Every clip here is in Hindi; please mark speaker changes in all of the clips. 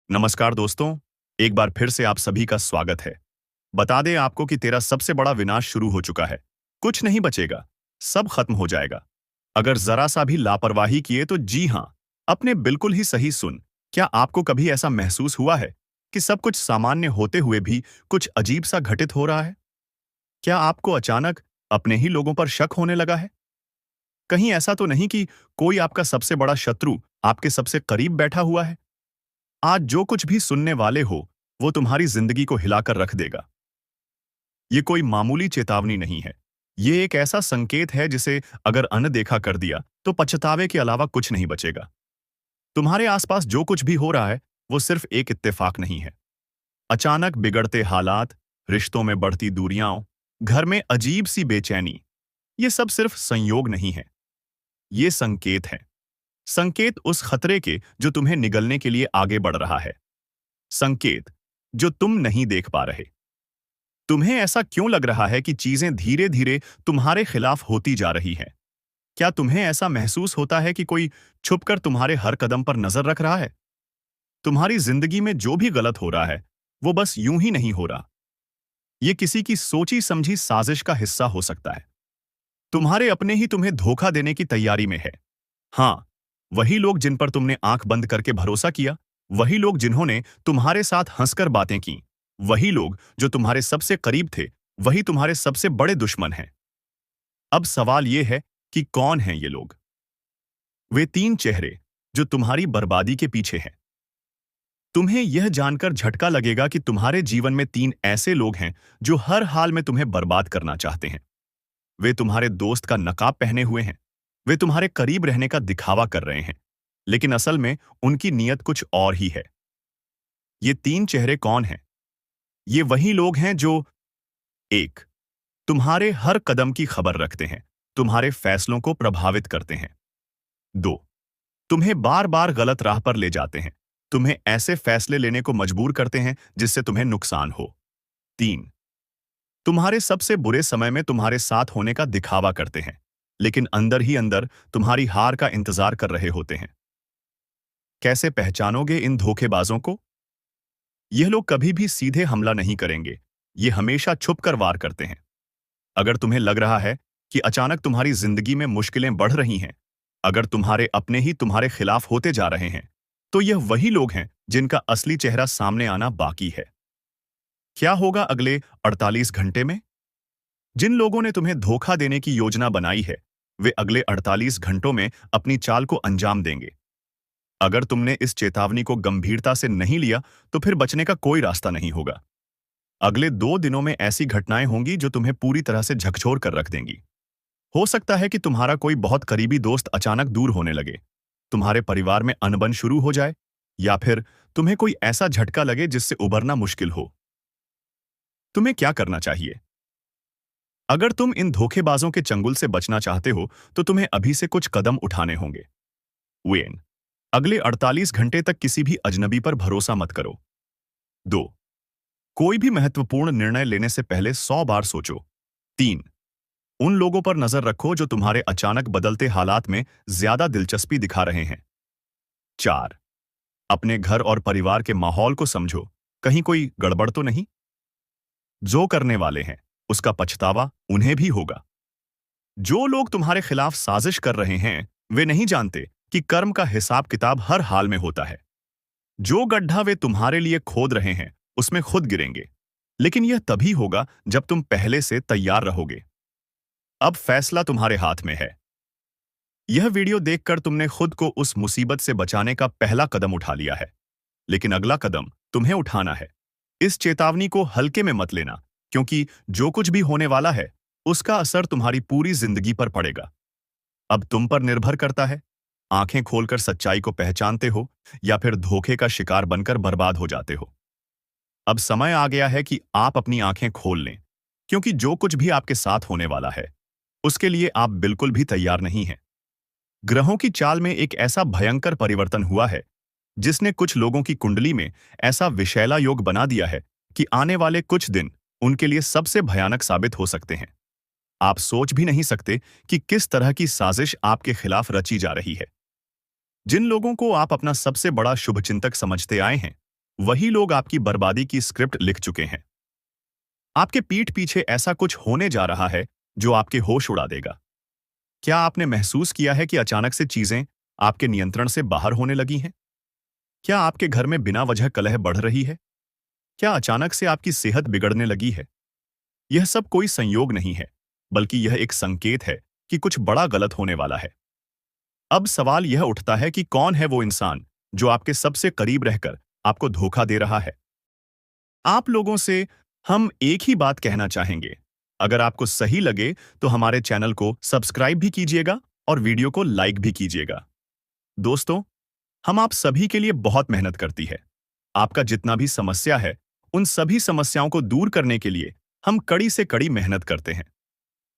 Speaker 1: नमस्कार दोस्तों। एक बार फिर से आप सभी का स्वागत है। बता दें आपको कि तेरा सबसे बड़ा विनाश शुरू हो चुका है। कुछ नहीं बचेगा, सब खत्म हो जाएगा अगर जरा सा भी लापरवाही किए तो। जी हाँ, अपने बिल्कुल ही सही सुन। क्या आपको कभी ऐसा महसूस हुआ है कि सब कुछ सामान्य होते हुए भी कुछ अजीब सा घटित हो रहा है? क्या आपको अचानक अपने ही लोगों पर शक होने लगा है? कहीं ऐसा तो नहीं कि कोई आपका सबसे बड़ा शत्रु आपके सबसे करीब बैठा हुआ है? आज जो कुछ भी सुनने वाले हो, वो तुम्हारी जिंदगी को हिलाकर रख देगा। ये कोई मामूली चेतावनी नहीं है। ये एक ऐसा संकेत है जिसे अगर अनदेखा कर दिया तो पछतावे के अलावा कुछ नहीं बचेगा। तुम्हारे आसपास जो कुछ भी हो रहा है, वो सिर्फ एक इत्तेफाक नहीं है। अचानक बिगड़ते हालात, रिश्तों में बढ़ती दूरियां, घर में अजीब सी बेचैनी, ये सब सिर्फ संयोग नहीं है। ये संकेत है। संकेत उस खतरे के जो तुम्हें निगलने के लिए आगे बढ़ रहा है। संकेत जो तुम नहीं देख पा रहे। तुम्हें ऐसा क्यों लग रहा है कि चीजें धीरे धीरे तुम्हारे खिलाफ होती जा रही हैं? क्या तुम्हें ऐसा महसूस होता है कि कोई छुपकर तुम्हारे हर कदम पर नजर रख रहा है? तुम्हारी जिंदगी में जो भी गलत हो रहा है, वो बस यूं ही नहीं हो रहा। ये किसी की सोची समझी साजिश का हिस्सा हो सकता है। तुम्हारे अपने ही तुम्हें धोखा देने की तैयारी में है। हाँ, वही लोग जिन पर तुमने आंख बंद करके भरोसा किया, वही लोग जिन्होंने तुम्हारे साथ हंसकर बातें की, वही लोग जो तुम्हारे सबसे करीब थे, वही तुम्हारे सबसे बड़े दुश्मन हैं। अब सवाल यह है कि कौन हैं ये लोग? वे तीन चेहरे जो तुम्हारी बर्बादी के पीछे हैं। तुम्हें यह जानकर झटका लगेगा कि तुम्हारे जीवन में तीन ऐसे लोग हैं जो हर हाल में तुम्हें बर्बाद करना चाहते हैं। वे तुम्हारे दोस्त का नकाब पहने हुए हैं। वे तुम्हारे करीब रहने का दिखावा कर रहे हैं, लेकिन असल में उनकी नीयत कुछ और ही है। ये तीन चेहरे कौन हैं? ये वही लोग हैं जो एक, तुम्हारे हर कदम की खबर रखते हैं, तुम्हारे फैसलों को प्रभावित करते हैं। दो, तुम्हें बार बार गलत राह पर ले जाते हैं, तुम्हें ऐसे फैसले लेने को मजबूर करते हैं जिससे तुम्हें नुकसान हो। तीन, तुम्हारे सबसे बुरे समय में तुम्हारे साथ होने का दिखावा करते हैं, लेकिन अंदर ही अंदर तुम्हारी हार का इंतजार कर रहे होते हैं। कैसे पहचानोगे इन धोखेबाजों को? यह लोग कभी भी सीधे हमला नहीं करेंगे, ये हमेशा छुपकर वार करते हैं। अगर तुम्हें लग रहा है कि अचानक तुम्हारी जिंदगी में मुश्किलें बढ़ रही हैं, अगर तुम्हारे अपने ही तुम्हारे खिलाफ होते जा रहे हैं, तो यह वही लोग हैं जिनका असली चेहरा सामने आना बाकी है। क्या होगा अगले 48 घंटे में? जिन लोगों ने तुम्हें धोखा देने की योजना बनाई है, वे अगले 48 घंटों में अपनी चाल को अंजाम देंगे। अगर तुमने इस चेतावनी को गंभीरता से नहीं लिया, तो फिर बचने का कोई रास्ता नहीं होगा। अगले 2 दिनों में ऐसी घटनाएं होंगी जो तुम्हें पूरी तरह से झकझोर कर रख देंगी। हो सकता है कि तुम्हारा कोई बहुत करीबी दोस्त अचानक दूर होने लगे, तुम्हारे परिवार में अनबन शुरू हो जाए, या फिर तुम्हें कोई ऐसा झटका लगे जिससे उबरना मुश्किल हो। तुम्हें क्या करना चाहिए? अगर तुम इन धोखेबाजों के चंगुल से बचना चाहते हो, तो तुम्हें अभी से कुछ कदम उठाने होंगे। वेन, अगले 48 घंटे तक किसी भी अजनबी पर भरोसा मत करो। 2, कोई भी महत्वपूर्ण निर्णय लेने से पहले 100 बार सोचो। 3, उन लोगों पर नजर रखो जो तुम्हारे अचानक बदलते हालात में ज्यादा दिलचस्पी दिखा रहे हैं। 4, अपने घर और परिवार के माहौल को समझो, कहीं कोई गड़बड़ तो नहीं? जो करने वाले हैं, उसका पछतावा उन्हें भी होगा। जो लोग तुम्हारे खिलाफ साजिश कर रहे हैं, वे नहीं जानते कि कर्म का हिसाब किताब हर हाल में होता है। जो गड्ढा वे तुम्हारे लिए खोद रहे हैं, उसमें खुद गिरेंगे, लेकिन यह तभी होगा जब तुम पहले से तैयार रहोगे। अब फैसला तुम्हारे हाथ में है। यह वीडियो देखकर तुमने खुद को उस मुसीबत से बचाने का पहला कदम उठा लिया है, लेकिन अगला कदम तुम्हें उठाना है। इस चेतावनी को हल्के में मत लेना, क्योंकि जो कुछ भी होने वाला है, उसका असर तुम्हारी पूरी जिंदगी पर पड़ेगा। अब तुम पर निर्भर करता है, आंखें खोलकर सच्चाई को पहचानते हो या फिर धोखे का शिकार बनकर बर्बाद हो जाते हो। अब समय आ गया है कि आप अपनी आंखें खोल लें, क्योंकि जो कुछ भी आपके साथ होने वाला है, उसके लिए आप बिल्कुल भी तैयार नहीं हैं। ग्रहों की चाल में एक ऐसा भयंकर परिवर्तन हुआ है जिसने कुछ लोगों की कुंडली में ऐसा विषैला योग बना दिया है कि आने वाले कुछ दिन उनके लिए सबसे भयानक साबित हो सकते हैं। आप सोच भी नहीं सकते कि किस तरह की साजिश आपके खिलाफ रची जा रही है। जिन लोगों को आप अपना सबसे बड़ा शुभचिंतक समझते आए हैं, वही लोग आपकी बर्बादी की स्क्रिप्ट लिख चुके हैं। आपके पीठ पीछे ऐसा कुछ होने जा रहा है जो आपके होश उड़ा देगा। क्या आपने महसूस किया है कि अचानक से चीजें आपके नियंत्रण से बाहर होने लगी हैं? क्या आपके घर में बिना वजह कलह बढ़ रही है? क्या अचानक से आपकी सेहत बिगड़ने लगी है? यह सब कोई संयोग नहीं है, बल्कि यह एक संकेत है कि कुछ बड़ा गलत होने वाला है। अब सवाल यह उठता है कि कौन है वो इंसान जो आपके सबसे करीब रहकर आपको धोखा दे रहा है? आप लोगों से हम एक ही बात कहना चाहेंगे। अगर आपको सही लगे तो हमारे चैनल को सब्सक्राइब भी कीजिएगा और वीडियो को लाइक भी कीजिएगा। दोस्तों, हम आप सभी के लिए बहुत मेहनत करती है। आपका जितना भी समस्या है, उन सभी समस्याओं को दूर करने के लिए हम कड़ी से कड़ी मेहनत करते हैं।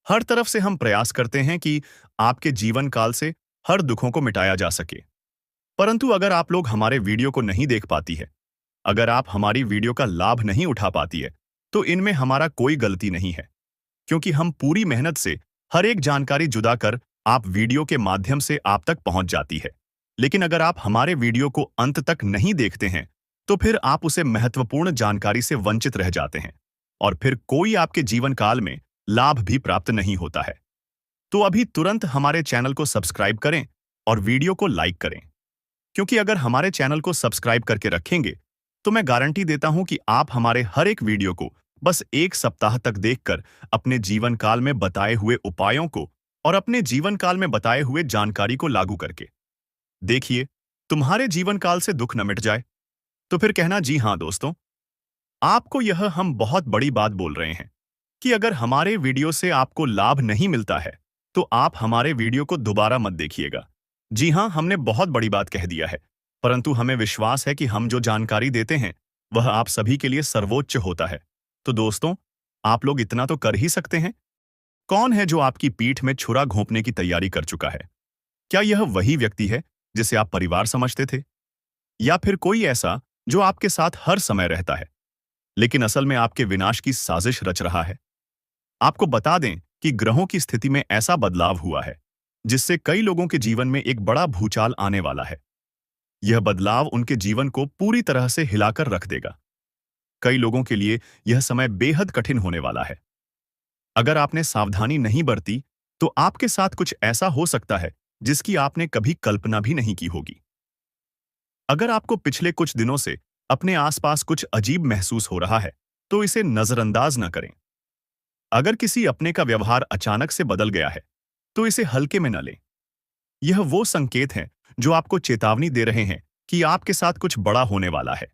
Speaker 1: हर तरफ से हम प्रयास करते हैं कि आपके जीवन काल से हर दुखों को मिटाया जा सके। परंतु अगर आप लोग हमारे वीडियो को नहीं देख पाती है, अगर आप हमारी वीडियो का लाभ नहीं उठा पाती है, तो इनमें हमारा कोई गलती नहीं है, क्योंकि हम पूरी मेहनत से हर एक जानकारी जुदा कर आप वीडियो के माध्यम से आप तक पहुंच जाती है। लेकिन अगर आप हमारे वीडियो को अंत तक नहीं देखते हैं, तो फिर आप उसे महत्वपूर्ण जानकारी से वंचित रह जाते हैं और फिर कोई आपके जीवन काल में लाभ भी प्राप्त नहीं होता है। तो अभी तुरंत हमारे चैनल को सब्सक्राइब करें और वीडियो को लाइक करें, क्योंकि अगर हमारे चैनल को सब्सक्राइब करके रखेंगे तो मैं गारंटी देता हूं कि आप हमारे हर एक वीडियो को बस एक सप्ताह तक देखकर अपने जीवन काल में बताए हुए उपायों को और अपने जीवन काल में बताए हुए जानकारी को लागू करके देखिए, तुम्हारे जीवन काल से दुख न मिट जाए। तो फिर कहना जी हाँ दोस्तों, आपको यह हम बहुत बड़ी बात बोल रहे हैं कि अगर हमारे वीडियो से आपको लाभ नहीं मिलता है तो आप हमारे वीडियो को दोबारा मत देखिएगा। जी हाँ, हमने बहुत बड़ी बात कह दिया है, परंतु हमें विश्वास है कि हम जो जानकारी देते हैं वह आप सभी के लिए सर्वोच्च होता है। तो दोस्तों, आप लोग इतना तो कर ही सकते हैं। कौन है जो आपकी पीठ में छुरा घोंपने की तैयारी कर चुका है? क्या यह वही व्यक्ति है जिसे आप परिवार समझते थे, या फिर कोई ऐसा जो आपके साथ हर समय रहता है लेकिन असल में आपके विनाश की साजिश रच रहा है? आपको बता दें कि ग्रहों की स्थिति में ऐसा बदलाव हुआ है जिससे कई लोगों के जीवन में एक बड़ा भूचाल आने वाला है। यह बदलाव उनके जीवन को पूरी तरह से हिलाकर रख देगा। कई लोगों के लिए यह समय बेहद कठिन होने वाला है। अगर आपने सावधानी नहीं बरती तो आपके साथ कुछ ऐसा हो सकता है जिसकी आपने कभी कल्पना भी नहीं की होगी। अगर आपको पिछले कुछ दिनों से अपने आसपास कुछ अजीब महसूस हो रहा है तो इसे नजरअंदाज न करें। अगर किसी अपने का व्यवहार अचानक से बदल गया है तो इसे हल्के में न लें। यह वो संकेत हैं जो आपको चेतावनी दे रहे हैं कि आपके साथ कुछ बड़ा होने वाला है।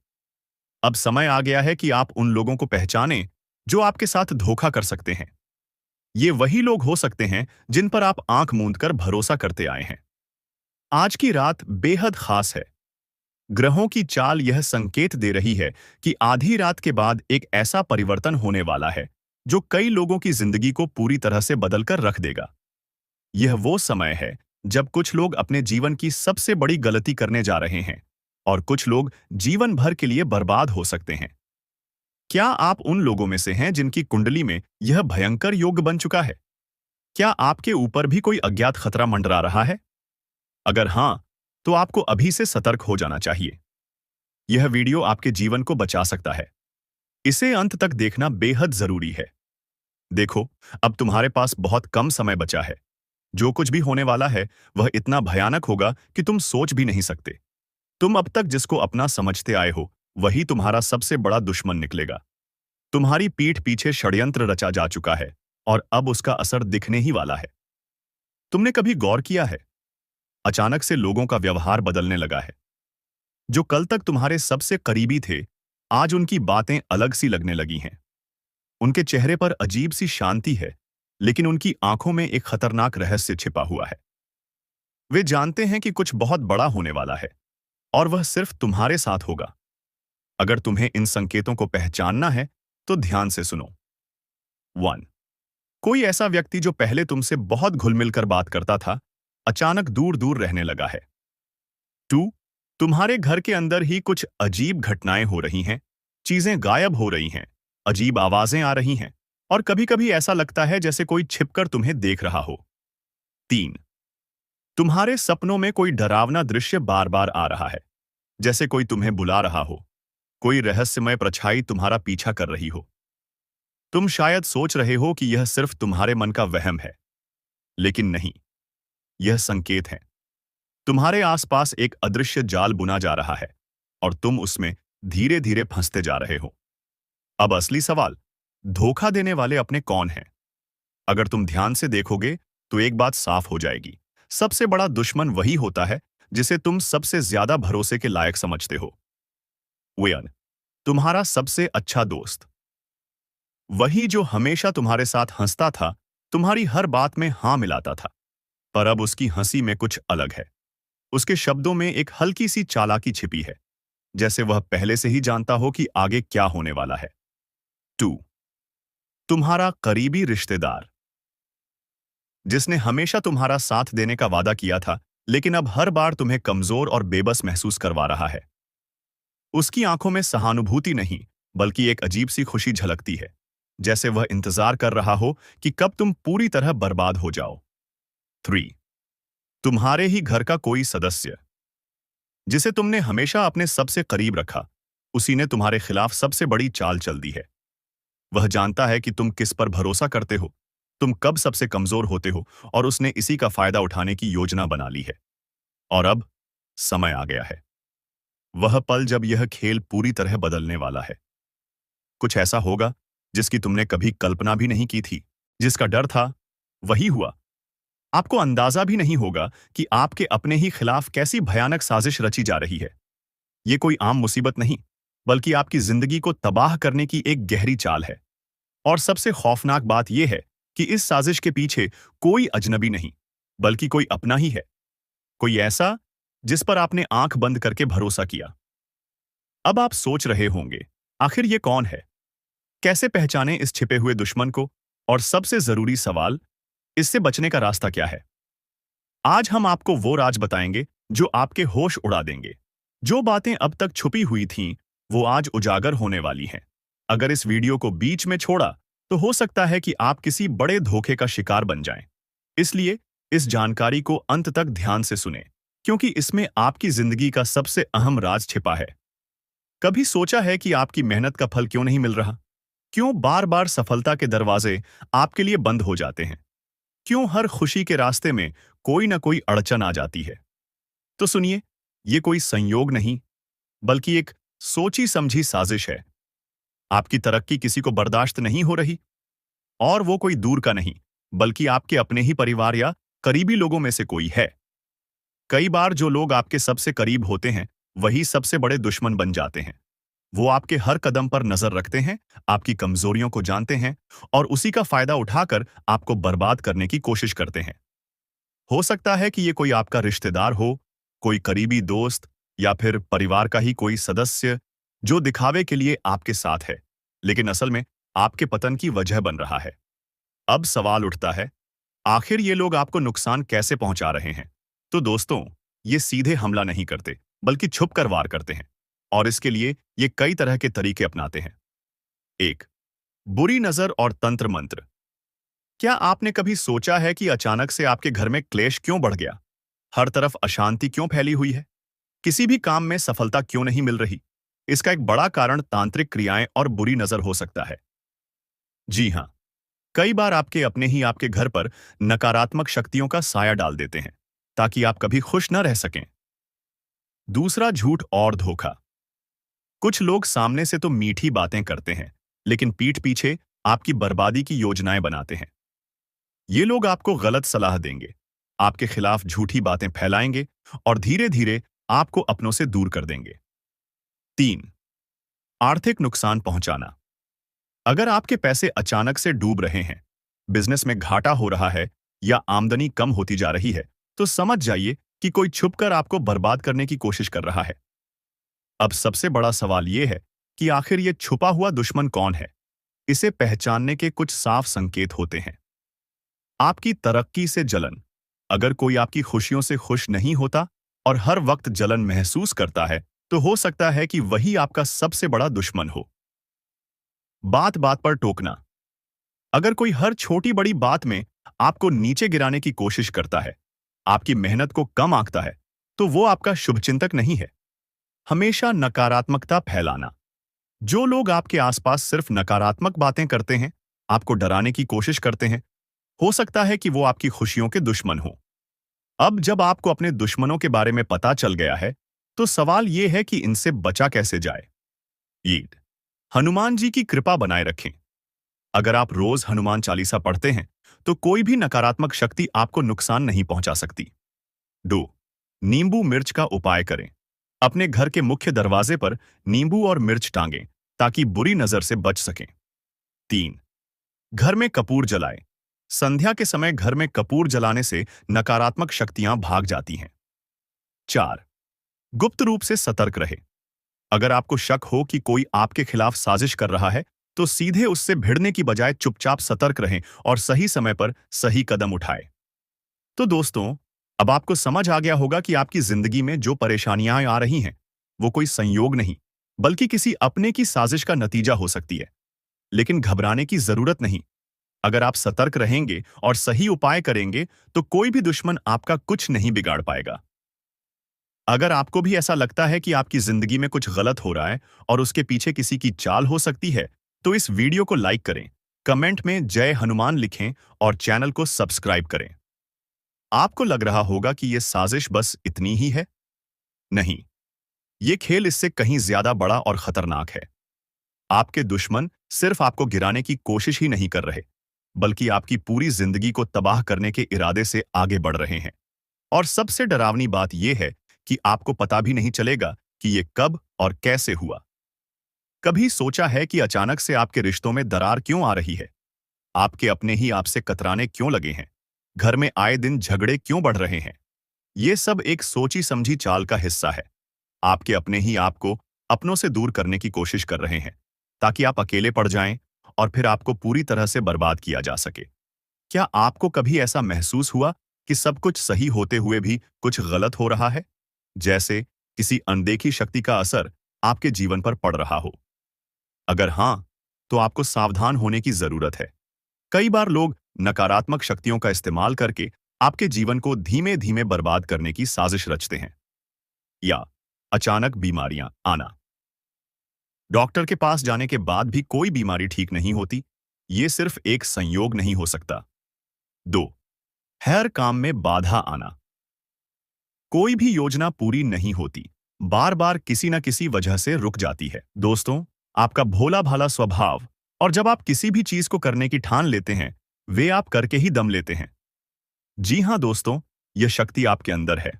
Speaker 1: अब समय आ गया है कि आप उन लोगों को पहचानें जो आपके साथ धोखा कर सकते हैं। ये वही लोग हो सकते हैं जिन पर आप आंख मूंद कर भरोसा करते आए हैं। आज की रात बेहद खास है। ग्रहों की चाल यह संकेत दे रही है कि आधी रात के बाद एक ऐसा परिवर्तन होने वाला है जो कई लोगों की जिंदगी को पूरी तरह से बदलकर रख देगा। यह वो समय है जब कुछ लोग अपने जीवन की सबसे बड़ी गलती करने जा रहे हैं और कुछ लोग जीवन भर के लिए बर्बाद हो सकते हैं। क्या आप उन लोगों में से हैं जिनकी कुंडली में यह भयंकर योग बन चुका है? क्या आपके ऊपर भी कोई अज्ञात खतरा मंडरा रहा है? अगर हां, तो आपको अभी से सतर्क हो जाना चाहिए। यह वीडियो आपके जीवन को बचा सकता है। इसे अंत तक देखना बेहद जरूरी है। देखो, अब तुम्हारे पास बहुत कम समय बचा है। जो कुछ भी होने वाला है वह इतना भयानक होगा कि तुम सोच भी नहीं सकते। तुम अब तक जिसको अपना समझते आए हो वही तुम्हारा सबसे बड़ा दुश्मन निकलेगा। तुम्हारी पीठ पीछे षड्यंत्र रचा जा चुका है और अब उसका असर दिखने ही वाला है। तुमने कभी गौर किया है, अचानक से लोगों का व्यवहार बदलने लगा है। जो कल तक तुम्हारे सबसे करीबी थे, आज उनकी बातें अलग सी लगने लगी हैं। उनके चेहरे पर अजीब सी शांति है, लेकिन उनकी आंखों में एक खतरनाक रहस्य छिपा हुआ है। वे जानते हैं कि कुछ बहुत बड़ा होने वाला है और वह सिर्फ तुम्हारे साथ होगा। अगर तुम्हें इन संकेतों को पहचानना है तो ध्यान से सुनो। 1. कोई ऐसा व्यक्ति जो पहले तुमसे बहुत घुल-मिल कर बात करता था, अचानक दूर-दूर रहने लगा है। 2. तुम्हारे घर के अंदर ही कुछ अजीब घटनाएं हो रही हैं, चीजें गायब हो रही हैं, अजीब आवाजें आ रही हैं और कभी-कभी ऐसा लगता है जैसे कोई छिपकर तुम्हें देख रहा हो। 3. तुम्हारे सपनों में कोई डरावना दृश्य बार-बार आ रहा है, जैसे कोई तुम्हें बुला रहा हो। कोई रहस्यमय परछाई तुम्हारा पीछा कर रही हो। तुम शायद सोच रहे हो कि यह सिर्फ तुम्हारे मन का वहम है, लेकिन नहीं, यह संकेत है। तुम्हारे आसपास एक अदृश्य जाल बुना जा रहा है और तुम उसमें धीरे धीरे फंसते जा रहे हो। अब असली सवाल, धोखा देने वाले अपने कौन हैं? अगर तुम ध्यान से देखोगे तो एक बात साफ हो जाएगी। सबसे बड़ा दुश्मन वही होता है जिसे तुम सबसे ज्यादा भरोसे के लायक समझते हो। वेयन, तुम्हारा सबसे अच्छा दोस्त, वही जो हमेशा तुम्हारे साथ हंसता था, तुम्हारी हर बात में हाँ मिलाता था। पर अब उसकी हंसी में कुछ अलग है। उसके शब्दों में एक हल्की सी चालाकी छिपी है, जैसे वह पहले से ही जानता हो कि आगे क्या होने वाला है। 2. तुम्हारा करीबी रिश्तेदार, जिसने हमेशा तुम्हारा साथ देने का वादा किया था, लेकिन अब हर बार तुम्हें कमजोर और बेबस महसूस करवा रहा है। उसकी आंखों में सहानुभूति नहीं, बल्कि एक अजीब सी खुशी झलकती है, जैसे वह इंतजार कर रहा हो कि कब तुम पूरी तरह बर्बाद हो जाओ। 3. तुम्हारे ही घर का कोई सदस्य, जिसे तुमने हमेशा अपने सबसे करीब रखा, उसी ने तुम्हारे खिलाफ सबसे बड़ी चाल चल दी है। वह जानता है कि तुम किस पर भरोसा करते हो, तुम कब सबसे कमजोर होते हो, और उसने इसी का फायदा उठाने की योजना बना ली है। और अब समय आ गया है, वह पल जब यह खेल पूरी तरह बदलने वाला है। कुछ ऐसा होगा जिसकी तुमने कभी कल्पना भी नहीं की थी। जिसका डर था, वही हुआ। आपको अंदाजा भी नहीं होगा कि आपके अपने ही खिलाफ कैसी भयानक साजिश रची जा रही है। ये कोई आम मुसीबत नहीं, बल्कि आपकी जिंदगी को तबाह करने की एक गहरी चाल है। और सबसे खौफनाक बात यह है कि इस साजिश के पीछे कोई अजनबी नहीं, बल्कि कोई अपना ही है। कोई ऐसा जिस पर आपने आंख बंद करके भरोसा किया। अब आप सोच रहे होंगे, आखिर ये कौन है? कैसे पहचाने इस छिपे हुए दुश्मन को? और सबसे जरूरी सवाल, इससे बचने का रास्ता क्या है? आज हम आपको वो राज बताएंगे जो आपके होश उड़ा देंगे। जो बातें अब तक छुपी हुई थीं, वो आज उजागर होने वाली हैं। अगर इस वीडियो को बीच में छोड़ा, तो हो सकता है कि आप किसी बड़े धोखे का शिकार बन जाएं। इसलिए इस जानकारी को अंत तक ध्यान से सुनें, क्योंकि इसमें आपकी जिंदगी का सबसे अहम राज छिपा है। कभी सोचा है कि आपकी मेहनत का फल क्यों नहीं मिल रहा? क्यों बार बार सफलता के दरवाजे आपके लिए बंद हो जाते हैं? क्यों हर खुशी के रास्ते में कोई ना कोई अड़चन आ जाती है? तो सुनिए, ये कोई संयोग नहीं, बल्कि एक सोची समझी साजिश है। आपकी तरक्की किसी को बर्दाश्त नहीं हो रही, और वो कोई दूर का नहीं, बल्कि आपके अपने ही परिवार या करीबी लोगों में से कोई है। कई बार जो लोग आपके सबसे करीब होते हैं, वही सबसे बड़े दुश्मन बन जाते हैं। वो आपके हर कदम पर नजर रखते हैं, आपकी कमजोरियों को जानते हैं, और उसी का फायदा उठाकर आपको बर्बाद करने की कोशिश करते हैं। हो सकता है कि ये कोई आपका रिश्तेदार हो, कोई करीबी दोस्त, या फिर परिवार का ही कोई सदस्य, जो दिखावे के लिए आपके साथ है, लेकिन असल में आपके पतन की वजह बन रहा है। अब सवाल उठता है, आखिर ये लोग आपको नुकसान कैसे पहुंचा रहे हैं? तो दोस्तों, ये सीधे हमला नहीं करते, बल्कि छुपकर वार करते हैं, और इसके लिए ये कई तरह के तरीके अपनाते हैं। 1. बुरी नजर और तंत्र मंत्र। क्या आपने कभी सोचा है कि अचानक से आपके घर में क्लेश क्यों बढ़ गया? हर तरफ अशांति क्यों फैली हुई है? किसी भी काम में सफलता क्यों नहीं मिल रही? इसका एक बड़ा कारण तांत्रिक क्रियाएं और बुरी नजर हो सकता है। जी हां, कई बार आपके अपने ही आपके घर पर नकारात्मक शक्तियों का साया डाल देते हैं, ताकि आप कभी खुश न रह सकें। दूसरा, झूठ और धोखा। कुछ लोग सामने से तो मीठी बातें करते हैं, लेकिन पीठ पीछे आपकी बर्बादी की योजनाएं बनाते हैं। ये लोग आपको गलत सलाह देंगे, आपके खिलाफ झूठी बातें फैलाएंगे, और धीरे धीरे आपको अपनों से दूर कर देंगे। 3. आर्थिक नुकसान पहुंचाना। अगर आपके पैसे अचानक से डूब रहे हैं, बिजनेस में घाटा हो रहा है, या आमदनी कम होती जा रही है, तो समझ जाइए कि कोई छुपकर आपको बर्बाद करने की कोशिश कर रहा है। अब सबसे बड़ा सवाल यह है कि आखिर ये छुपा हुआ दुश्मन कौन है? इसे पहचानने के कुछ साफ संकेत होते हैं। आपकी तरक्की से जलन। अगर कोई आपकी खुशियों से खुश नहीं होता और हर वक्त जलन महसूस करता है, तो हो सकता है कि वही आपका सबसे बड़ा दुश्मन हो। बात बात पर टोकना। अगर कोई हर छोटी बड़ी बात में आपको नीचे गिराने की कोशिश करता है, आपकी मेहनत को कम आंकता है, तो वो आपका शुभचिंतक नहीं है। हमेशा नकारात्मकता फैलाना। जो लोग आपके आसपास सिर्फ नकारात्मक बातें करते हैं, आपको डराने की कोशिश करते हैं, हो सकता है कि वो आपकी खुशियों के दुश्मन हो। अब जब आपको अपने दुश्मनों के बारे में पता चल गया है, तो सवाल ये है कि इनसे बचा कैसे जाए। ईद, हनुमान जी की कृपा बनाए रखें। अगर आप रोज हनुमान चालीसा पढ़ते हैं, तो कोई भी नकारात्मक शक्ति आपको नुकसान नहीं पहुंचा सकती। 2. नींबू मिर्च का उपाय करें। अपने घर के मुख्य दरवाजे पर नींबू और मिर्च टांगें, ताकि बुरी नजर से बच सकें। 3. घर में कपूर जलाएं। संध्या के समय घर में कपूर जलाने से नकारात्मक शक्तियां भाग जाती हैं। 4. गुप्त रूप से सतर्क रहे। अगर आपको शक हो कि कोई आपके खिलाफ साजिश कर रहा है, तो सीधे उससे भिड़ने की बजाय चुपचाप सतर्क रहें और सही समय पर सही कदम उठाएं। तो दोस्तों, अब आपको समझ आ गया होगा कि आपकी जिंदगी में जो परेशानियां आ रही हैं, वो कोई संयोग नहीं, बल्कि किसी अपने की साजिश का नतीजा हो सकती है। लेकिन घबराने की जरूरत नहीं। अगर आप सतर्क रहेंगे और सही उपाय करेंगे, तो कोई भी दुश्मन आपका कुछ नहीं बिगाड़ पाएगा। अगर आपको भी ऐसा लगता है कि आपकी जिंदगी में कुछ गलत हो रहा है और उसके पीछे किसी की चाल हो सकती है, तो इस वीडियो को लाइक करें, कमेंट में जय हनुमान लिखें और चैनल को सब्सक्राइब करें। आपको लग रहा होगा कि यह साजिश बस इतनी ही है। नहीं, ये खेल इससे कहीं ज्यादा बड़ा और खतरनाक है। आपके दुश्मन सिर्फ आपको गिराने की कोशिश ही नहीं कर रहे, बल्कि आपकी पूरी जिंदगी को तबाह करने के इरादे से आगे बढ़ रहे हैं। और सबसे डरावनी बात यह है कि आपको पता भी नहीं चलेगा कि ये कब और कैसे हुआ। कभी सोचा है कि अचानक से आपके रिश्तों में दरार क्यों आ रही है? आपके अपने ही आपसे कतराने क्यों लगे हैं? घर में आए दिन झगड़े क्यों बढ़ रहे हैं? ये सब एक सोची समझी चाल का हिस्सा है। आपके अपने ही आपको अपनों से दूर करने की कोशिश कर रहे हैं, ताकि आप अकेले पड़ जाएं और फिर आपको पूरी तरह से बर्बाद किया जा सके। क्या आपको कभी ऐसा महसूस हुआ कि सब कुछ सही होते हुए भी कुछ गलत हो रहा है? जैसे किसी अनदेखी शक्ति का असर आपके जीवन पर पड़ रहा हो? अगर हाँ, तो आपको सावधान होने की जरूरत है। कई बार लोग नकारात्मक शक्तियों का इस्तेमाल करके आपके जीवन को धीमे धीमे बर्बाद करने की साजिश रचते हैं। या अचानक बीमारियां आना। डॉक्टर के पास जाने के बाद भी कोई बीमारी ठीक नहीं होती। ये सिर्फ एक संयोग नहीं हो सकता। 2. हर काम में बाधा आना। कोई भी योजना पूरी नहीं होती, बार बार किसी न किसी वजह से रुक जाती है। दोस्तों, आपका भोला भाला स्वभाव और जब आप किसी भी चीज को करने की ठान लेते हैं, वे आप करके ही दम लेते हैं। जी हाँ दोस्तों, यह शक्ति आपके अंदर है।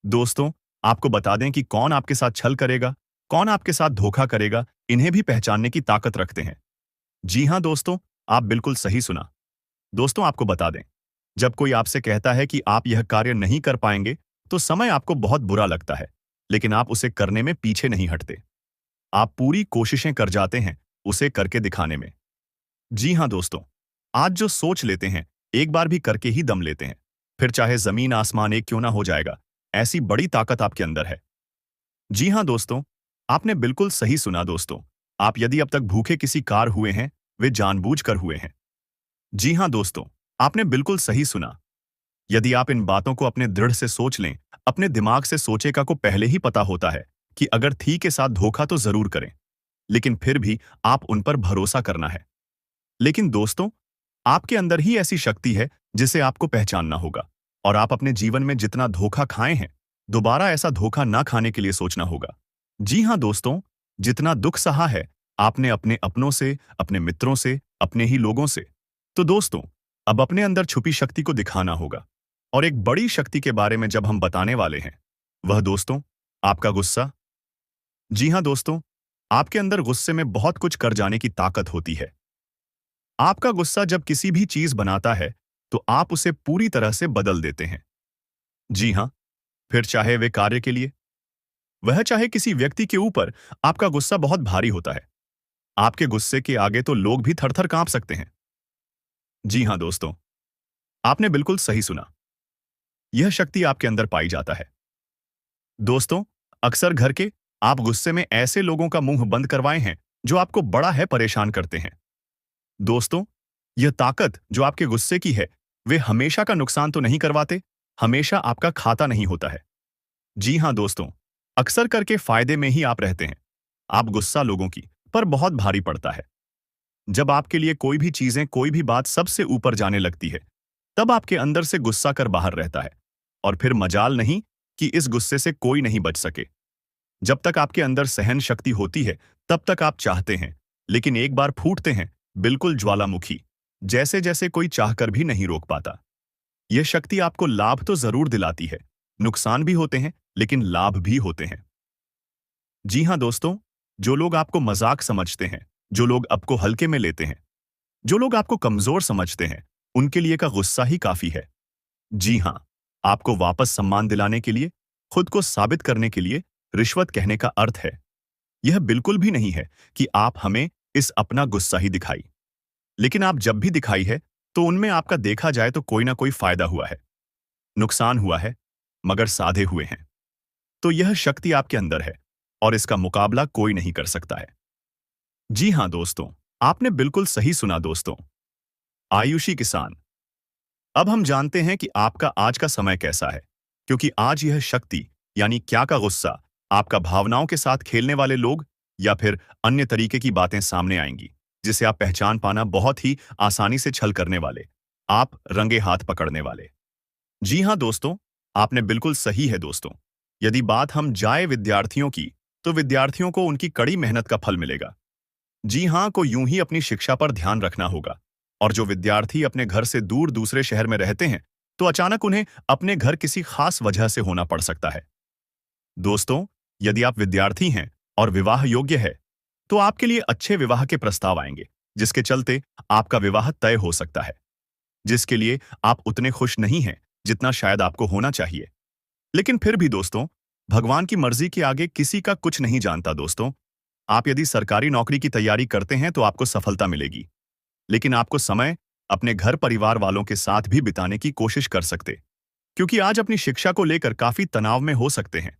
Speaker 1: दोस्तों, आपको बता दें कि कौन आपके साथ छल करेगा, कौन आपके साथ धोखा करेगा, इन्हें भी पहचानने की ताकत रखते हैं। जी हाँ दोस्तों, आप बिल्कुल सही सुना। दोस्तों, आपको बता दें, जब कोई आपसे कहता है कि आप यह कार्य नहीं कर पाएंगे, तो समय आपको बहुत बुरा लगता है, लेकिन आप उसे करने में पीछे नहीं हटते। आप पूरी कोशिशें कर जाते हैं उसे करके दिखाने में। जी हाँ दोस्तों, आज जो सोच लेते हैं, एक बार भी करके ही दम लेते हैं, फिर चाहे जमीन आसमान एक क्यों ना हो जाएगा। ऐसी बड़ी ताकत आपके अंदर है। जी हाँ दोस्तों, आपने बिल्कुल सही सुना दोस्तों। आप यदि अब तक भूखे किसी कार हुए हैं, वे जानबूझकर हुए हैं। जी हाँ दोस्तों, आपने बिल्कुल सही सुना। यदि आप इन बातों को अपने दृढ़ से सोच लें, अपने दिमाग से सोचेगा को पहले ही पता होता है कि अगर थी के साथ धोखा तो जरूर करें, लेकिन फिर भी आप उन पर भरोसा करना है। लेकिन दोस्तों, आपके अंदर ही ऐसी शक्ति है जिसे आपको पहचानना होगा, और आप अपने जीवन में जितना धोखा खाए हैं, दोबारा ऐसा धोखा ना खाने के लिए सोचना होगा। जी हाँ दोस्तों, जितना दुख सहा है आपने अपने अपनों से, अपने मित्रों से, अपने ही लोगों से, तो दोस्तों, अब अपने अंदर छुपी शक्ति को दिखाना होगा। और एक बड़ी शक्ति के बारे में जब हम बताने वाले हैं, वह दोस्तों, आपका गुस्सा। जी हाँ दोस्तों, आपके अंदर गुस्से में बहुत कुछ कर जाने की ताकत होती है। आपका गुस्सा जब किसी भी चीज बनाता है, तो आप उसे पूरी तरह से बदल देते हैं। जी हाँ, फिर चाहे वे कार्य के लिए, वह चाहे किसी व्यक्ति के ऊपर, आपका गुस्सा बहुत भारी होता है। आपके गुस्से के आगे तो लोग भी थरथर कांप सकते हैं। जी हाँ दोस्तों, आपने बिल्कुल सही सुना। यह शक्ति आपके अंदर पाई जाता है। दोस्तों, अक्सर घर के आप गुस्से में ऐसे लोगों का मुंह बंद करवाए हैं जो आपको बड़ा है परेशान करते हैं। दोस्तों, यह ताकत जो आपके गुस्से की है, वे हमेशा का नुकसान तो नहीं करवाते, हमेशा आपका खाता नहीं होता है। जी हाँ दोस्तों, अक्सर करके फायदे में ही आप रहते हैं। आप गुस्सा लोगों की पर बहुत भारी पड़ता है। जब आपके लिए कोई भी चीजें, कोई भी बात सबसे ऊपर जाने लगती है, तब आपके अंदर से गुस्सा कर बाहर रहता है। और फिर मजाल नहीं कि इस गुस्से से कोई नहीं बच सके। जब तक आपके अंदर सहन शक्ति होती है, तब तक आप चाहते हैं, लेकिन एक बार फूटते हैं, बिल्कुल ज्वालामुखी जैसे जैसे कोई चाहकर भी नहीं रोक पाता। यह शक्ति आपको लाभ तो जरूर दिलाती है, नुकसान भी होते हैं, लेकिन लाभ भी होते हैं। जी हां दोस्तों, जो लोग आपको मजाक समझते हैं, जो लोग आपको हल्के में लेते हैं, जो लोग आपको कमजोर समझते हैं, उनके लिए का गुस्सा ही काफी है। जी हां, आपको वापस सम्मान दिलाने के लिए, खुद को साबित करने के लिए रिश्वत कहने का अर्थ है। यह बिल्कुल भी नहीं है कि आप हमें इस अपना गुस्सा ही दिखाई। लेकिन आप जब भी दिखाई है, तो उनमें आपका देखा जाए तो कोई ना कोई फायदा हुआ है, नुकसान हुआ है, मगर साधे हुए हैं। तो यह शक्ति आपके अंदर है और इसका मुकाबला कोई नहीं कर सकता है। जी हां दोस्तों, आपने बिल्कुल सही सुना दोस्तों। आयुषी किसान। अब हम जानते हैं कि आपका आज का समय कैसा है, क्योंकि आज यह शक्ति यानी क्या का गुस्सा, आपका भावनाओं के साथ खेलने वाले लोग या फिर अन्य तरीके की बातें सामने आएंगी, जिसे आप पहचान पाना बहुत ही आसानी से छल करने वाले, आप रंगे हाथ पकड़ने वाले। जी हां दोस्तों, आपने बिल्कुल सही है दोस्तों। यदि बात हम जाए विद्यार्थियों की, तो विद्यार्थियों को उनकी कड़ी मेहनत का फल मिलेगा। जी हां को यूं ही अपनी शिक्षा पर ध्यान रखना होगा। और जो विद्यार्थी अपने घर से दूर दूसरे शहर में रहते हैं, तो अचानक उन्हें अपने घर किसी खास वजह से होना पड़ सकता है। दोस्तों, यदि आप विद्यार्थी हैं और विवाह योग्य है, तो आपके लिए अच्छे विवाह के प्रस्ताव आएंगे, जिसके चलते आपका विवाह तय हो सकता है, जिसके लिए आप उतने खुश नहीं हैं जितना शायद आपको होना चाहिए। लेकिन फिर भी दोस्तों, भगवान की मर्जी के आगे किसी का कुछ नहीं जानता दोस्तों। आप यदि सरकारी नौकरी की तैयारी करते हैं तो आपको सफलता मिलेगी, लेकिन आपको समय अपने घर परिवार वालों के साथ भी बिताने की कोशिश कर सकते, क्योंकि आज अपनी शिक्षा को लेकर काफी तनाव में हो सकते हैं।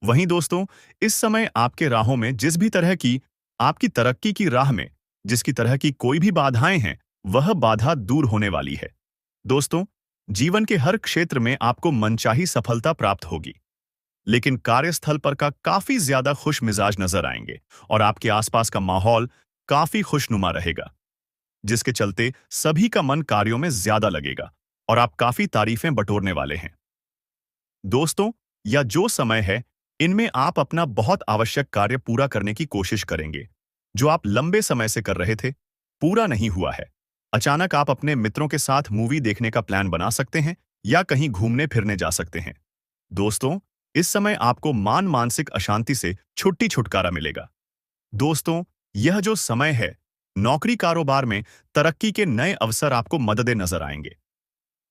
Speaker 1: वहीं दोस्तों, इस समय आपके राहों में जिस भी तरह की, आपकी तरक्की की राह में जिसकी तरह की कोई भी बाधाएं हैं, वह बाधा दूर होने वाली है। दोस्तों, जीवन के हर क्षेत्र में आपको मनचाही सफलता प्राप्त होगी, लेकिन कार्यस्थल पर का काफी ज्यादा खुश मिजाज नजर आएंगे और आपके आसपास का माहौल काफी खुशनुमा रहेगा, जिसके चलते सभी का मन कार्यों में ज्यादा लगेगा और आप काफी तारीफें बटोरने वाले हैं। दोस्तों, या जो समय है, इनमें आप अपना बहुत आवश्यक कार्य पूरा करने की कोशिश करेंगे, जो आप लंबे समय से कर रहे थे, पूरा नहीं हुआ है। अचानक आप अपने मित्रों के साथ मूवी देखने का प्लान बना सकते हैं या कहीं घूमने फिरने जा सकते हैं। दोस्तों, इस समय आपको मानसिक अशांति से छुटकारा मिलेगा। दोस्तों, यह जो समय है, नौकरी कारोबार में तरक्की के नए अवसर आपको मददें नजर आएंगे।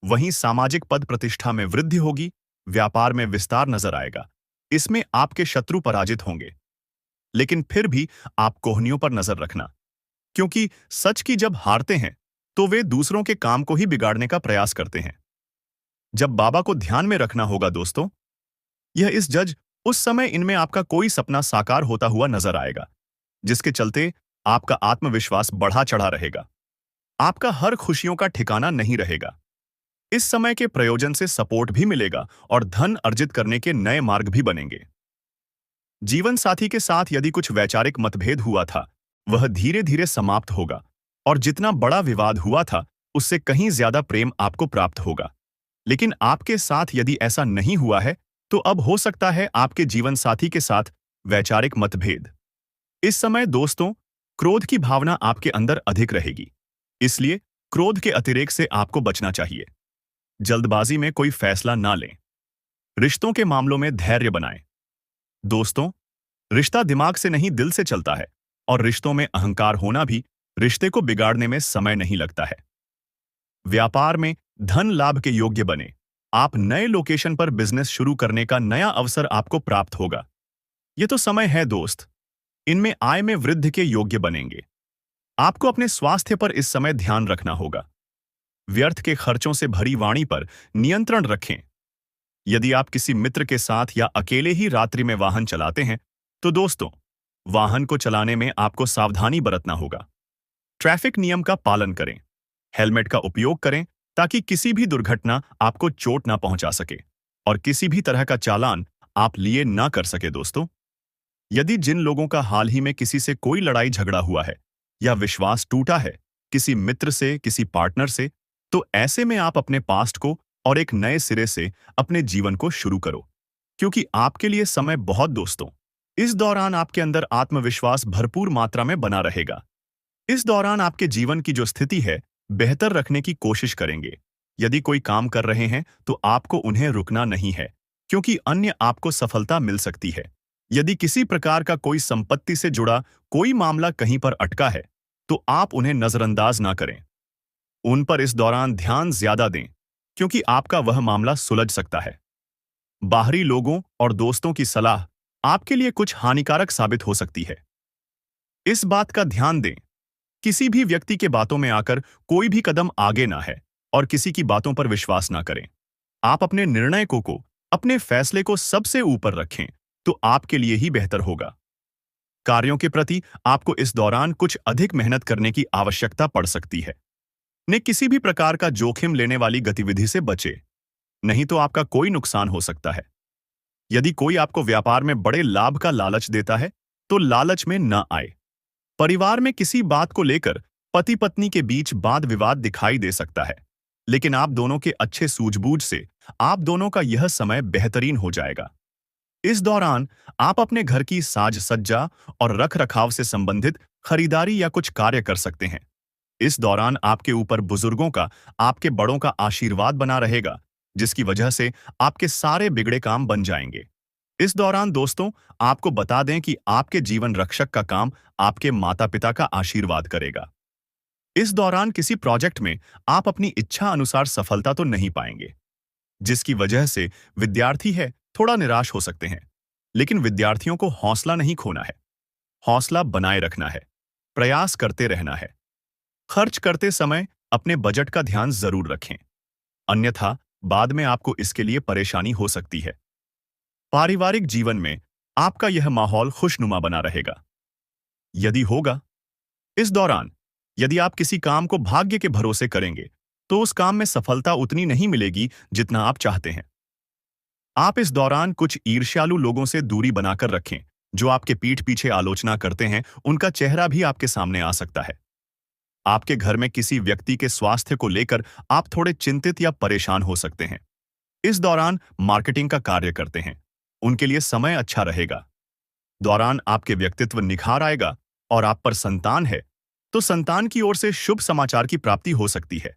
Speaker 1: वहीं सामाजिक पद प्रतिष्ठा में वृद्धि होगी, व्यापार में विस्तार नजर आएगा। इसमें आपके शत्रु पराजित होंगे। लेकिन फिर भी आप कोहनियों पर नजर रखना, क्योंकि सच की जब हारते हैं, तो वे दूसरों के काम को ही बिगाड़ने का प्रयास करते हैं। जब बाबा को ध्यान में रखना होगा दोस्तों, यह इस जज, उस समय इनमें आपका कोई सपना साकार होता हुआ नजर आएगा, जिसके चलते आपका आत्मविश्वास बढ़ा चढ़ा रहेगा। आपका हर खुशियों का ठिकाना नहीं रहेगा। इस समय के प्रयोजन से सपोर्ट भी मिलेगा और धन अर्जित करने के नए मार्ग भी बनेंगे। जीवन साथी के साथ यदि कुछ वैचारिक मतभेद हुआ था, वह धीरे धीरे समाप्त होगा और जितना बड़ा विवाद हुआ था, उससे कहीं ज्यादा प्रेम आपको प्राप्त होगा। लेकिन आपके साथ यदि ऐसा नहीं हुआ है, तो अब हो सकता है आपके जीवन साथी के साथ वैचारिक मतभेद। इस समय दोस्तों, क्रोध की भावना आपके अंदर अधिक रहेगी, इसलिए क्रोध के अतिरेक से आपको बचना चाहिए। जल्दबाजी में कोई फैसला ना लें। रिश्तों के मामलों में धैर्य बनाएं। दोस्तों, रिश्ता दिमाग से नहीं दिल से चलता है और रिश्तों में अहंकार होना भी रिश्ते को बिगाड़ने में समय नहीं लगता है। व्यापार में धन लाभ के योग्य बने। आप नए लोकेशन पर बिजनेस शुरू करने का नया अवसर आपको प्राप्त होगा। यह तो समय है दोस्त, इनमें आय में वृद्धि के योग्य बनेंगे। आपको अपने स्वास्थ्य पर इस समय ध्यान रखना होगा। व्यर्थ के खर्चों से भरी वाणी पर नियंत्रण रखें। यदि आप किसी मित्र के साथ या अकेले ही रात्रि में वाहन चलाते हैं, तो दोस्तों, वाहन को चलाने में आपको सावधानी बरतना होगा। ट्रैफिक नियम का पालन करें। हेलमेट का उपयोग करें ताकि किसी भी दुर्घटना आपको चोट ना पहुंचा सके और किसी भी तरह का चालान आप लिए ना कर सके दोस्तों। यदि जिन लोगों का हाल ही में किसी से कोई लड़ाई झगड़ा हुआ है या विश्वास टूटा है, किसी मित्र से, किसी पार्टनर से, तो ऐसे में आप अपने पास्ट को और एक नए सिरे से अपने जीवन को शुरू करो, क्योंकि आपके लिए समय बहुत दोस्तों। इस दौरान आपके अंदर आत्मविश्वास भरपूर मात्रा में बना रहेगा। इस दौरान आपके जीवन की जो स्थिति है, बेहतर रखने की कोशिश करेंगे। यदि कोई काम कर रहे हैं, तो आपको उन्हें रुकना नहीं है, क्योंकि अन्य आपको सफलता मिल सकती है। यदि किसी प्रकार का कोई संपत्ति से जुड़ा कोई मामला कहीं पर अटका है, तो आप उन्हें नजरअंदाज ना करें। उन पर इस दौरान ध्यान ज्यादा दें, क्योंकि आपका वह मामला सुलझ सकता है। बाहरी लोगों और दोस्तों की सलाह आपके लिए कुछ हानिकारक साबित हो सकती है। इस बात का ध्यान दें, किसी भी व्यक्ति के बातों में आकर कोई भी कदम आगे ना है और किसी की बातों पर विश्वास ना करें। आप अपने निर्णय को अपने फैसले को सबसे ऊपर रखें, तो आपके लिए ही बेहतर होगा। कार्यों के प्रति आपको इस दौरान कुछ अधिक मेहनत करने की आवश्यकता पड़ सकती है। ने किसी भी प्रकार का जोखिम लेने वाली गतिविधि से बचे, नहीं तो आपका कोई नुकसान हो सकता है। यदि कोई आपको व्यापार में बड़े लाभ का लालच देता है, तो लालच में न आए। परिवार में किसी बात को लेकर पति पत्नी के बीच वाद विवाद दिखाई दे सकता है, लेकिन आप दोनों के अच्छे सूझबूझ से आप दोनों का यह समय बेहतरीन हो जाएगा। इस दौरान आप अपने घर की साज सज्जा और रख रखाव से संबंधित खरीदारी या कुछ कार्य कर सकते हैं। इस दौरान आपके ऊपर बुजुर्गों का, आपके बड़ों का आशीर्वाद बना रहेगा, जिसकी वजह से आपके सारे बिगड़े काम बन जाएंगे। इस दौरान दोस्तों, आपको बता दें कि आपके जीवन रक्षक का काम आपके माता पिता का आशीर्वाद करेगा। इस दौरान किसी प्रोजेक्ट में आप अपनी इच्छा अनुसार सफलता तो नहीं पाएंगे, जिसकी वजह से विद्यार्थी है थोड़ा निराश हो सकते हैं। लेकिन विद्यार्थियों को हौसला नहीं खोना है, हौसला बनाए रखना है, प्रयास करते रहना है। खर्च करते समय अपने बजट का ध्यान जरूर रखें, अन्यथा बाद में आपको इसके लिए परेशानी हो सकती है। पारिवारिक जीवन में आपका यह माहौल खुशनुमा बना रहेगा। यदि होगा, इस दौरान यदि आप किसी काम को भाग्य के भरोसे करेंगे, तो उस काम में सफलता उतनी नहीं मिलेगी जितना आप चाहते हैं। आप इस दौरान कुछ ईर्ष्यालु लोगों से दूरी बनाकर रखें, जो आपके पीठ पीछे आलोचना करते हैं। उनका चेहरा भी आपके सामने आ सकता है। आपके घर में किसी व्यक्ति के स्वास्थ्य को लेकर आप थोड़े चिंतित या परेशान हो सकते हैं। इस दौरान मार्केटिंग का कार्य करते हैं, उनके लिए समय अच्छा रहेगा। दौरान आपके व्यक्तित्व निखार आएगा और आप पर संतान है, तो संतान की ओर से शुभ समाचार की प्राप्ति हो सकती है।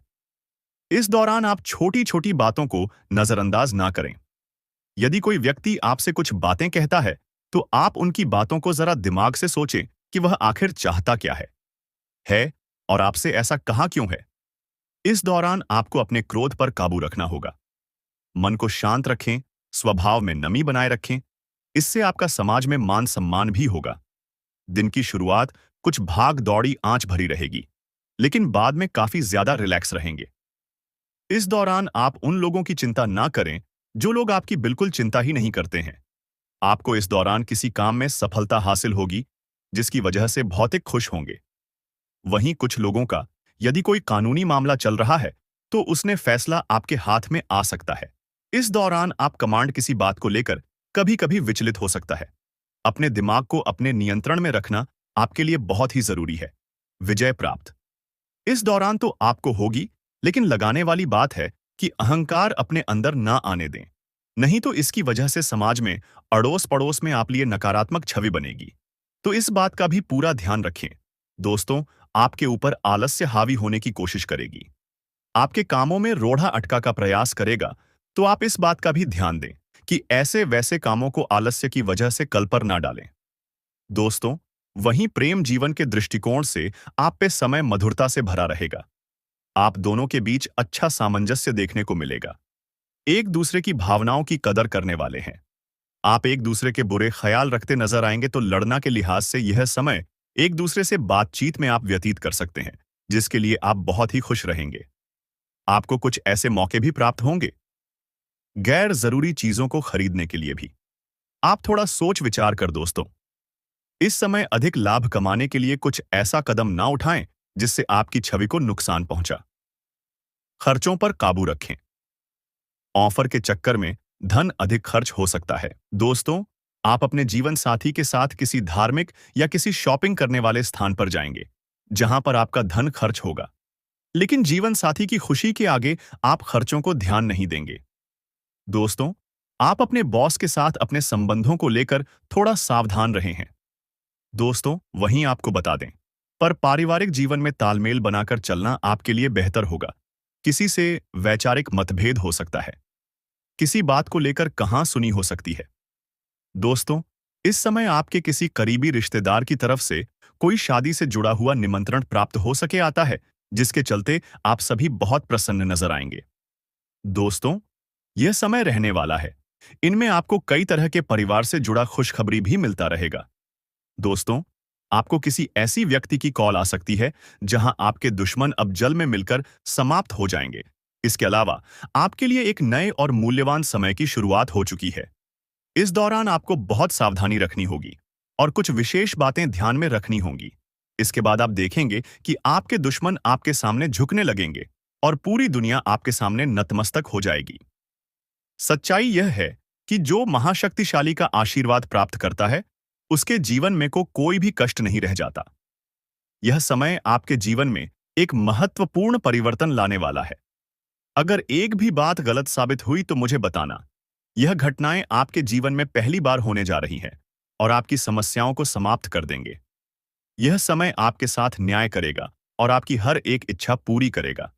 Speaker 1: इस दौरान आप छोटी छोटी बातों को नजरअंदाज ना करें। यदि कोई व्यक्ति आपसे कुछ बातें कहता है, तो आप उनकी बातों को जरा दिमाग से सोचें कि वह आखिर चाहता क्या है और आपसे ऐसा कहा क्यों है। इस दौरान आपको अपने क्रोध पर काबू रखना होगा। मन को शांत रखें, स्वभाव में नमी बनाए रखें, इससे आपका समाज में मान सम्मान भी होगा। दिन की शुरुआत कुछ भाग दौड़ी आंच भरी रहेगी, लेकिन बाद में काफी ज्यादा रिलैक्स रहेंगे। इस दौरान आप उन लोगों की चिंता ना करें जो लोग आपकी बिल्कुल चिंता ही नहीं करते हैं। आपको इस दौरान किसी काम में सफलता हासिल होगी, जिसकी वजह से भौतिक खुश होंगे। वहीं कुछ लोगों का यदि कोई कानूनी मामला चल रहा है, तो उसने फैसला आपके हाथ में आ सकता है। इस दौरान आप कमांड किसी बात को लेकर कभी कभी विचलित हो सकता है। अपने दिमाग को अपने नियंत्रण में रखना आपके लिए बहुत ही जरूरी है। विजय प्राप्त इस दौरान तो आपको होगी, लेकिन लगाने वाली बात है कि अहंकार अपने अंदर ना आने दें, नहीं तो इसकी वजह से समाज में अड़ोस पड़ोस में आप लिए नकारात्मक छवि बनेगी। तो इस बात का भी पूरा ध्यान रखें। दोस्तों, आपके ऊपर आलस्य हावी होने की कोशिश करेगी, आपके कामों में रोड़ा अटका का प्रयास करेगा, तो आप इस बात का भी ध्यान दें कि ऐसे वैसे कामों को आलस्य की वजह से कल पर ना डालें। दोस्तों, वहीं प्रेम जीवन के दृष्टिकोण से आप पे समय मधुरता से भरा रहेगा। आप दोनों के बीच अच्छा सामंजस्य देखने को मिलेगा। एक दूसरे की भावनाओं की कदर करने वाले हैं। आप एक दूसरे के बुरे ख्याल रखते नजर आएंगे, तो लड़ना के लिहाज से यह समय एक दूसरे से बातचीत में आप व्यतीत कर सकते हैं, जिसके लिए आप बहुत ही खुश रहेंगे। आपको कुछ ऐसे मौके भी प्राप्त होंगे, गैर जरूरी चीजों को खरीदने के लिए भी। आप थोड़ा सोच विचार कर दोस्तों, इस समय अधिक लाभ कमाने के लिए कुछ ऐसा कदम ना उठाएं जिससे आपकी छवि को नुकसान पहुंचा। खर्चों पर काबू रखें। ऑफर के चक्कर में धन अधिक खर्च हो सकता है। दोस्तों, आप अपने जीवन साथी के साथ किसी धार्मिक या किसी शॉपिंग करने वाले स्थान पर जाएंगे, जहां पर आपका धन खर्च होगा। लेकिन जीवन साथी की खुशी के आगे आप खर्चों को ध्यान नहीं देंगे। दोस्तों, आप अपने बॉस के साथ अपने संबंधों को लेकर थोड़ा सावधान रहे हैं। दोस्तों, वहीं आपको बता दें, पर पारिवारिक जीवन में तालमेल बनाकर चलना आपके लिए बेहतर होगा। किसी से वैचारिक मतभेद हो सकता है, किसी बात को लेकर कहां सुनी हो सकती है। दोस्तों, इस समय आपके किसी करीबी रिश्तेदार की तरफ से कोई शादी से जुड़ा हुआ निमंत्रण प्राप्त हो सके आता है, जिसके चलते आप सभी बहुत प्रसन्न नजर आएंगे। दोस्तों, यह समय रहने वाला है। इनमें आपको कई तरह के परिवार से जुड़ा खुशखबरी भी मिलता रहेगा। दोस्तों, आपको किसी ऐसी व्यक्ति की कॉल आ सकती है जहां आपके दुश्मन अब जल में मिलकर समाप्त हो जाएंगे। इसके अलावा आपके लिए एक नए और मूल्यवान समय की शुरुआत हो चुकी है। इस दौरान आपको बहुत सावधानी रखनी होगी और कुछ विशेष बातें ध्यान में रखनी होंगी। इसके बाद आप देखेंगे कि आपके दुश्मन आपके सामने झुकने लगेंगे और पूरी दुनिया आपके सामने नतमस्तक हो जाएगी। सच्चाई यह है कि जो महाशक्तिशाली का आशीर्वाद प्राप्त करता है, उसके जीवन में कोई भी कष्ट नहीं रह जाता। यह समय आपके जीवन में एक महत्वपूर्ण परिवर्तन लाने वाला है। अगर एक भी बात गलत साबित हुई तो मुझे बताना। यह घटनाएं आपके जीवन में पहली बार होने जा रही हैं और आपकी समस्याओं को समाप्त कर देंगे। यह समय आपके साथ न्याय करेगा और आपकी हर एक इच्छा पूरी करेगा।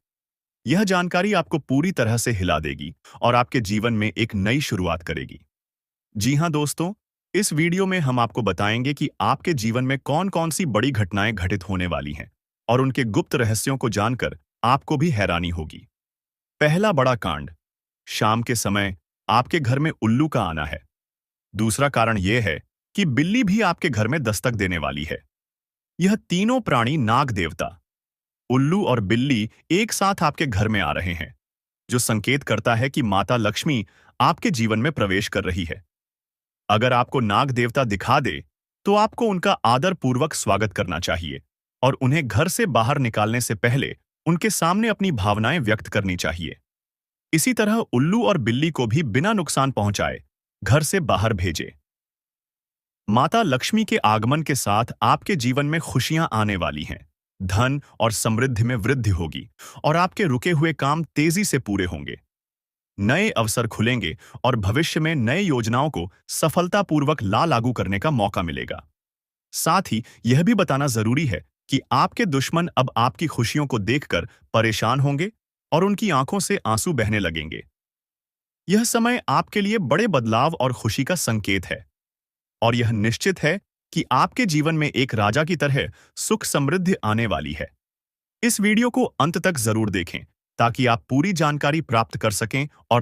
Speaker 1: यह जानकारी आपको पूरी तरह से हिला देगी और आपके जीवन में एक नई शुरुआत करेगी। जी हां दोस्तों, इस वीडियो में हम आपको बताएंगे कि आपके जीवन में कौन-कौन सी बड़ी घटनाएं घटित होने वाली हैं और उनके गुप्त रहस्यों को जानकर आपको भी हैरानी होगी। पहला बड़ा कांड, शाम के समय आपके घर में उल्लू का आना है। दूसरा कारण यह है कि बिल्ली भी आपके घर में दस्तक देने वाली है। यह तीनों प्राणी नाग देवता, उल्लू और बिल्ली एक साथ आपके घर में आ रहे हैं, जो संकेत करता है कि माता लक्ष्मी आपके जीवन में प्रवेश कर रही है। अगर आपको नाग देवता दिखा दे, तो आपको उनका आदर पूर्वक स्वागत करना चाहिए और उन्हें घर से बाहर निकालने से पहले उनके सामने अपनी भावनाएं व्यक्त करनी चाहिए। इसी तरह उल्लू और बिल्ली को भी बिना नुकसान पहुंचाए घर से बाहर भेजें। माता लक्ष्मी के आगमन के साथ आपके जीवन में खुशियां आने वाली हैं। धन और समृद्धि में वृद्धि होगी और आपके रुके हुए काम तेजी से पूरे होंगे। नए अवसर खुलेंगे और भविष्य में नए योजनाओं को सफलतापूर्वक लागू करने का मौका मिलेगा। साथ ही यह भी बताना जरूरी है कि आपके दुश्मन अब आपकी खुशियों को देखकर परेशान होंगे और उनकी आंखों से आंसू बहने लगेंगे। यह समय आपके लिए बड़े बदलाव और खुशी का संकेत है और यह निश्चित है कि आपके जीवन में एक राजा की तरह सुख समृद्धि आने वाली है। इस वीडियो को अंत तक जरूर देखें ताकि आप पूरी जानकारी प्राप्त कर सकें और